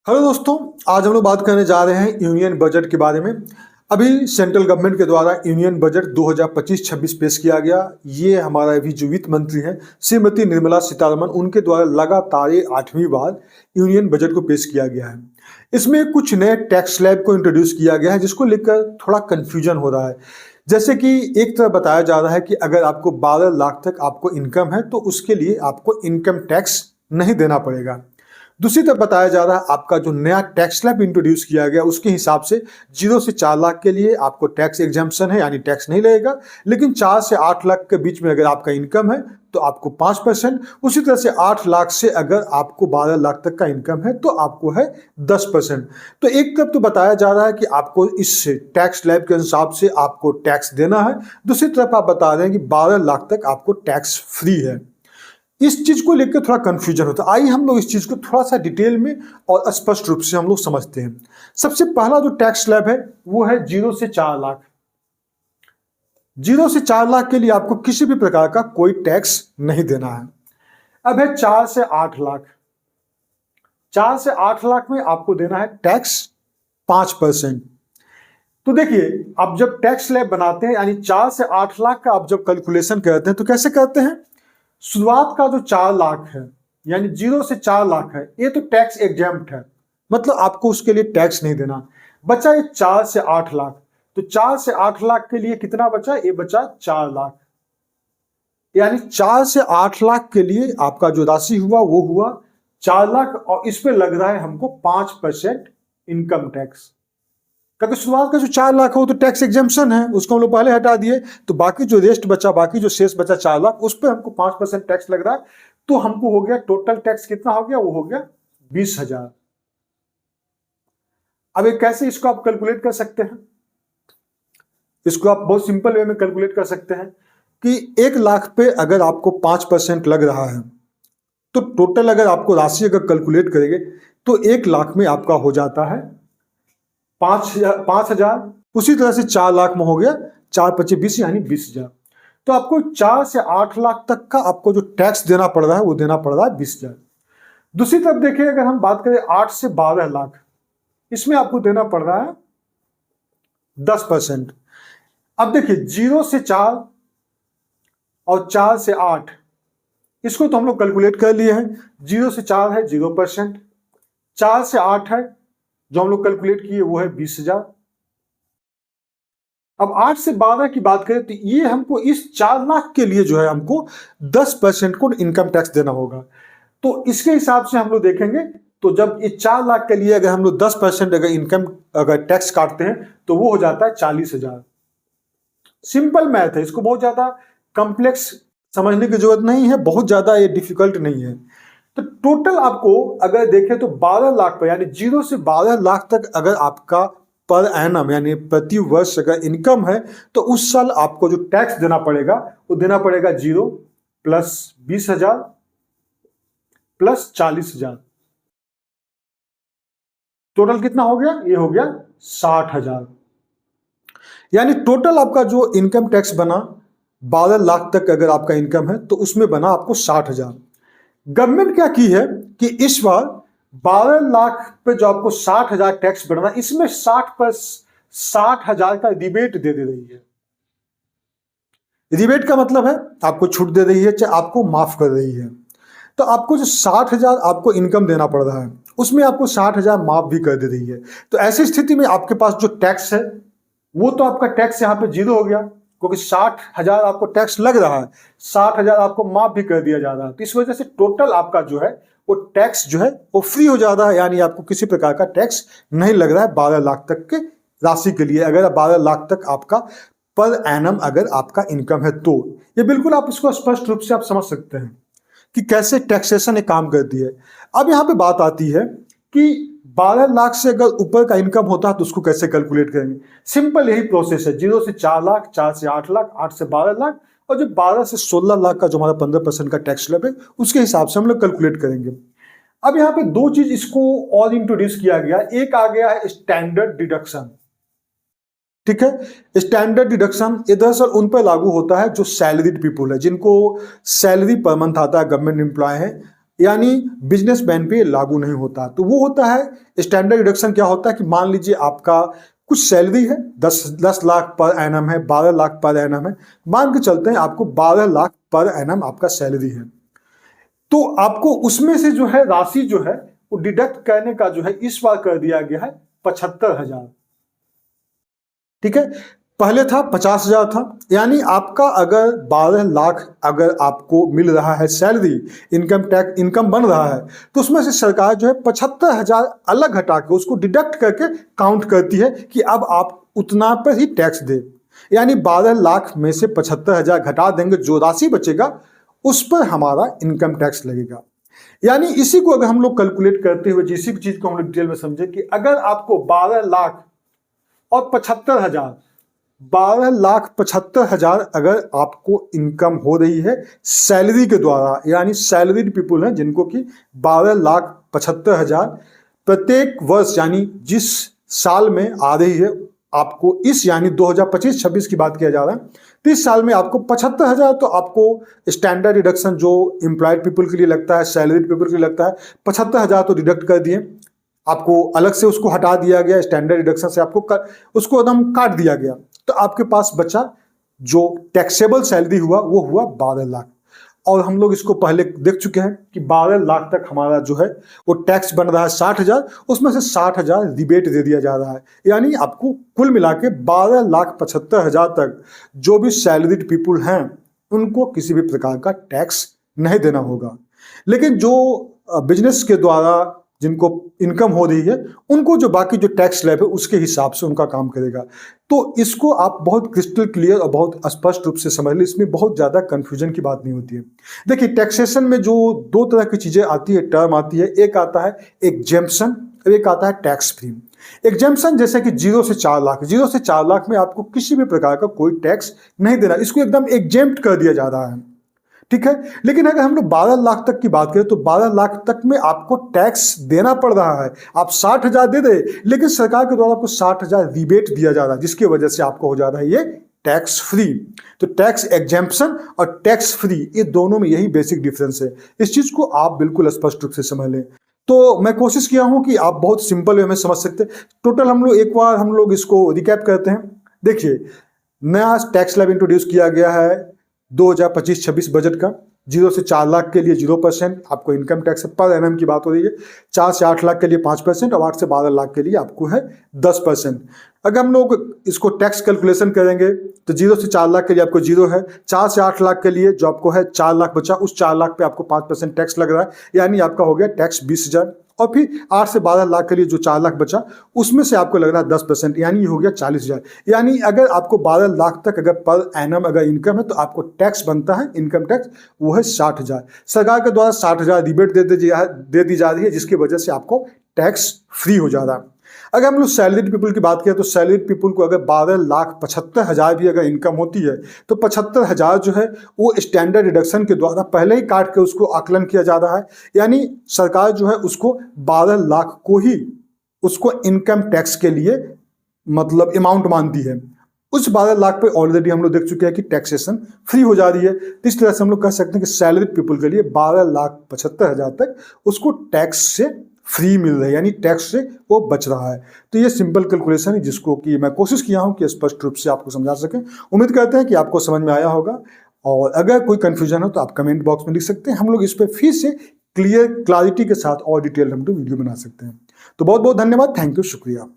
Hello दोस्तों, आज हम लोग बात करने जा रहे हैं यूनियन बजट के बारे में। अभी सेंट्रल गवर्नमेंट के द्वारा यूनियन बजट 2025-26 पेश किया गया। ये हमारा अभी जो वित्त मंत्री हैं श्रीमती निर्मला सीतारमण, उनके द्वारा लगातार ये 8वीं बार यूनियन बजट को पेश किया गया है। इसमें कुछ नए टैक्स स्लैब को इंट्रोड्यूस किया गया है जिसको लेकर थोड़ा कन्फ्यूजन हो रहा है। जैसे कि एक तरफ बताया जा रहा है कि अगर आपको 12 लाख तक आपको इनकम है तो उसके लिए आपको इनकम टैक्स नहीं देना पड़ेगा। दूसरी तरफ बताया जा रहा है आपका जो नया टैक्स स्लैब इंट्रोड्यूस किया गया उसके हिसाब से 0 से 4 लाख के लिए आपको टैक्स एग्जाम्पशन है, यानी टैक्स नहीं लगेगा। लेकिन 4 से 8 लाख के बीच में अगर आपका इनकम है तो आपको 5%। उसी तरह से 8 लाख से अगर आपको 12 लाख तक का इनकम है तो आपको है 10%। तो एक तरफ तो बताया जा रहा है कि आपको इस टैक्स स्लैब के हिसाब से आपको टैक्स देना है, दूसरी तरफ आप बता रहे हैं कि 12 लाख तक आपको टैक्स फ्री है। इस चीज को लेकर थोड़ा कंफ्यूजन होता है। आइए हम लोग इस चीज को थोड़ा सा डिटेल में और स्पष्ट रूप से हम लोग समझते हैं। सबसे पहला जो टैक्स स्लैब है वो है 0 से 4 लाख। 0 से 4 लाख के लिए आपको किसी भी प्रकार का कोई टैक्स नहीं देना है। अब है 4 से 8 लाख। 4 से 8 लाख में आपको देना है टैक्स 5%। तो देखिए, आप जब टैक्स स्लैब बनाते हैं यानी 4 से 8 लाख का आप जब कैलकुलेशन करते हैं तो कैसे करते हैं? शुरुआत का जो 4 लाख है यानी 0 से 4 लाख है, ये तो टैक्स एग्जैम्प्ट है, मतलब आपको उसके लिए टैक्स नहीं देना। बचा ये 4 से 8 लाख। तो 4 से 8 लाख के लिए कितना बचा? ये बचा 4 लाख। यानी 4 से 8 लाख के लिए आपका जो राशि हुआ वो हुआ 4 लाख, और इस पे लग रहा है हमको 5% इनकम टैक्स। क्योंकि शुरुआत का जो 4 लाख है वो तो टैक्स एग्जाम्पशन है, उसको हम लोग पहले हटा दिए। तो बाकी जो रेस्ट बचा, बाकी जो शेष बचा 4 लाख, उस पर हमको 5% टैक्स लग रहा है। तो हमको हो गया टोटल टैक्स कितना हो गया? वो हो गया 20,000। अब ये कैसे इसको आप कैलकुलेट कर सकते हैं? इसको आप बहुत सिंपल वे में कैलकुलेट कर सकते हैं कि 1 लाख पे अगर आपको 5% लग रहा है तो टोटल अगर आपको राशि अगर कैलकुलेट करेंगे तो 1 लाख में आपका हो जाता है 5,000। उसी तरह से 4 लाख में हो गया 4×5=20 यानी 20,000। तो आपको 4 से 8 लाख तक का आपको जो टैक्स देना पड़ रहा है वो देना पड़ रहा है 20,000। दूसरी तरफ देखिए, अगर हम बात करें 8 से 12 लाख, इसमें आपको देना पड़ रहा है 10%। अब देखिए 0 से 4 और 4 से 8, इसको तो हम लोग कैलकुलेट कर लिए हैं। 0 से 4 है 0%, 4 से 8 है जो हम लोग कैलकुलेट किए वो है 20,000। अब 8 से 12 की बात करें तो ये हमको इस 4 लाख के लिए जो है हमको 10% को इनकम टैक्स देना होगा। तो इसके हिसाब से हम लोग देखेंगे तो जब ये 4 लाख के लिए अगर हम लोग 10% अगर इनकम अगर टैक्स काटते हैं तो वो हो जाता है 40,000। सिंपल मैथ है, इसको बहुत ज्यादा कॉम्प्लेक्स समझने की जरूरत नहीं है, बहुत ज्यादा ये डिफिकल्ट नहीं है। तो टोटल आपको अगर देखें तो 12 लाख पर यानी 0 से 12 लाख तक अगर आपका पर एनम यानी प्रति वर्ष अगर इनकम है तो उस साल आपको जो टैक्स देना पड़ेगा वो देना पड़ेगा 0 प्लस 20,000 प्लस 40,000। टोटल कितना हो गया? ये हो गया 60,000। यानी टोटल आपका जो इनकम टैक्स बना 12 लाख तक अगर आपका इनकम है तो उसमें बना आपको 60,000। गवर्नमेंट क्या की है कि इस बार 12 लाख पे जो आपको 60,000 टैक्स बढ़ना, इसमें 60,000 का रिबेट दे रही है। रिबेट का मतलब है आपको छूट दे रही है, चाहे आपको माफ कर रही है। तो आपको जो 60,000 आपको इनकम देना पड़ रहा है उसमें आपको 60,000 माफ भी कर दे रही है। तो ऐसी स्थिति में आपके पास जो टैक्स है वो तो आपका टैक्स यहाँ पे 0 हो गया, क्योंकि 60,000 आपको टैक्स लग रहा है, 60,000 आपको माफ भी कर दिया जा रहा है। तो इस वजह से टोटल आपका जो है वो टैक्स जो है वो फ्री हो जा रहा है, यानी आपको किसी प्रकार का टैक्स नहीं लग रहा है 12 लाख तक के राशि के लिए। अगर 12 लाख तक आपका पर एनम अगर आपका इनकम है तो ये बिल्कुल आप इसको स्पष्ट रूप से आप समझ सकते हैं कि कैसे टैक्सेशन एक काम करती है। अब यहाँ पे बात आती है कि 12 लाख से अगर ऊपर का इनकम होता है तो उसको कैसे कैलकुलेट करेंगे? सिंपल यही प्रोसेस है, 0 से 4 लाख, 4 से 8 लाख, 8 से 12 लाख, और जो 12 से 16 लाख का जो हमारा 15% का टैक्स स्लैब है उसके हिसाब से हम लोग कैलकुलेट करेंगे। अब यहाँ पे दो चीज इसको और इंट्रोड्यूस किया गया। एक आ गया है स्टैंडर्ड डिडक्शन। ठीक है, स्टैंडर्ड डिडक्शन ये दरअसल उन पर लागू होता है जो सैलरीड पीपुल है, जिनको सैलरी पर मंथ आता है, गवर्नमेंट एम्प्लॉय है। यानी बिजनेसमैन पे लागू नहीं होता। तो वो होता है स्टैंडर्ड डिडक्शन। क्या होता है कि मान लीजिए आपका कुछ सैलरी है, 10 लाख पर एनम है, 12 लाख पर एनम है, मान के चलते हैं आपको 12 लाख पर एनम आपका सैलरी है, तो आपको उसमें से जो है राशि जो है वो डिडक्ट करने का जो है इस बार कर दिया गया है 75,000। ठीक है, पहले था 50,000 था। यानी आपका अगर 12 लाख अगर आपको मिल रहा है सैलरी, इनकम बन रहा है, तो उसमें से सरकार जो है 75,000 अलग हटा के उसको डिडक्ट करके काउंट करती है कि अब आप उतना पर ही टैक्स दे। यानी 12 लाख में से 75,000 घटा देंगे, जो राशि बचेगा उस पर हमारा इनकम टैक्स लगेगा। यानी इसी को अगर हम लोग कैलकुलेट करते हुए इसी चीज को हम लोग डिटेल में समझे कि अगर आपको 12 लाख और 75,000, 12,75,000 अगर आपको इनकम हो रही है सैलरी के द्वारा, यानी सैलरीड पीपुल हैं जिनको कि 12,75,000 प्रत्येक वर्ष, यानी जिस साल में आ रही है आपको, इस यानी 2025-26 की बात किया जा रहा है, तो इस साल में आपको 75,000, तो आपको स्टैंडर्ड डिडक्शन जो एम्प्लॉयड पीपल के लिए लगता है, सैलरीड पीपल के लिए लगता है, 75,000 तो डिडक्ट कर दिए, आपको अलग से उसको हटा दिया गया, स्टैंडर्ड डिडक्शन से आपको उसको एकदम काट दिया गया। तो आपके पास बचा जो टैक्सेबल सैलरी हुआ वो हुआ 12 लाख। और हम लोग इसको पहले देख चुके हैं कि 12 लाख तक हमारा जो है वो टैक्स बन रहा है 60,000, उसमें से 60,000 रिबेट दे दिया जा रहा है। यानी आपको कुल मिला के 12,75,000 तक जो भी सैलरीड पीपुल हैं उनको किसी भी प्रकार का टैक्स नहीं देना होगा। लेकिन जो बिजनेस के द्वारा जिनको इनकम हो रही है उनको जो बाकी जो टैक्स स्लैब है उसके हिसाब से उनका काम करेगा। तो इसको आप बहुत क्रिस्टल क्लियर और बहुत स्पष्ट रूप से समझ लें, इसमें बहुत ज़्यादा कंफ्यूजन की बात नहीं होती है। देखिए, टैक्सेशन में जो दो तरह की चीज़ें आती है, टर्म आती है, एक आता है एग्जेम्पशन और एक आता है टैक्स फ्री। एग्जेम्पशन जैसे कि 0 से 4 लाख, 0 से 4 लाख में आपको किसी भी प्रकार का कोई टैक्स नहीं देना, इसको एकदम एग्जेम्प्ट कर दिया जा रहा है। ठीक है, लेकिन अगर हम लोग 12 लाख तक की बात करें तो 12 लाख तक में आपको टैक्स देना पड़ रहा है। आप 60,000 दे दे, लेकिन सरकार के द्वारा आपको 60,000 रिबेट दिया जा रहा है, जिसकी वजह से आपको हो जा रहा है ये टैक्स फ्री। तो टैक्स एग्जेम्पशन और टैक्स फ्री, ये दोनों में यही बेसिक डिफरेंस है। इस चीज को आप बिल्कुल स्पष्ट रूप से समझ लें। तो मैं कोशिश किया हूं कि आप बहुत सिंपल वे में समझ सकते। टोटल हम लोग एक बार हम लोग इसको रिकैप करते हैं। देखिए, नया टैक्स स्लैब इंट्रोड्यूस किया गया है 2025-26 बजट का। 0 से 4 लाख के लिए 0% आपको इनकम टैक्स पर एनम की बात हो रही है, 4 से 8 लाख के लिए 5% और 8 से 12 लाख के लिए आपको है 10%। अगर हम लोग इसको टैक्स कैलकुलेशन करेंगे तो 0 से 4 लाख के लिए आपको 0 है, 4 से 8 लाख के लिए जो आपको है 4 लाख बचा, उस 4 लाख पे आपको 5% टैक्स लग रहा है, यानी आपका हो गया टैक्स 20,000। और फिर 8 से 12 लाख के लिए जो 4 लाख बचा उसमें से आपको लग रहा है 10%, यानी ये हो गया 40,000। यानी अगर आपको 12 लाख तक अगर पर एनम अगर इनकम है तो आपको टैक्स बनता है, इनकम टैक्स, वो है 60,000। सरकार के द्वारा 60,000 रिबेट दे दी जा रही है, जिसकी वजह से आपको टैक्स फ्री हो जा रहा है। अगर हम लोग सैलरीड पीपल की बात करें तो सैलरीड पीपल को अगर 12,75,000 भी अगर इनकम होती है तो 75,000 जो है वो स्टैंडर्ड डिडक्शन के द्वारा पहले ही काट के उसको आकलन किया जा रहा है। यानी सरकार जो है उसको 12 लाख को ही उसको इनकम टैक्स के लिए मतलब अमाउंट मानती है। उस 12 लाख पे ऑलरेडी हम लोग देख चुके हैं कि टैक्सेशन फ्री हो जा रही है। तो इस तरह से हम लोग कह सकते हैं कि सैलरीड पीपल के लिए 12,75,000 तक उसको टैक्स से फ्री मिल रहा है, यानी टैक्स से वो बच रहा है। तो ये सिंपल कैलकुलेशन है जिसको कि मैं कोशिश किया हूं कि स्पष्ट रूप से आपको समझा सकें। उम्मीद करते हैं कि आपको समझ में आया होगा, और अगर कोई कंफ्यूजन हो तो आप कमेंट बॉक्स में लिख सकते हैं। हम लोग इस पर फिर से क्लियरिटी के साथ और डिटेल हम लोग वीडियो बना सकते हैं। तो बहुत बहुत धन्यवाद, थैंक यू, शुक्रिया।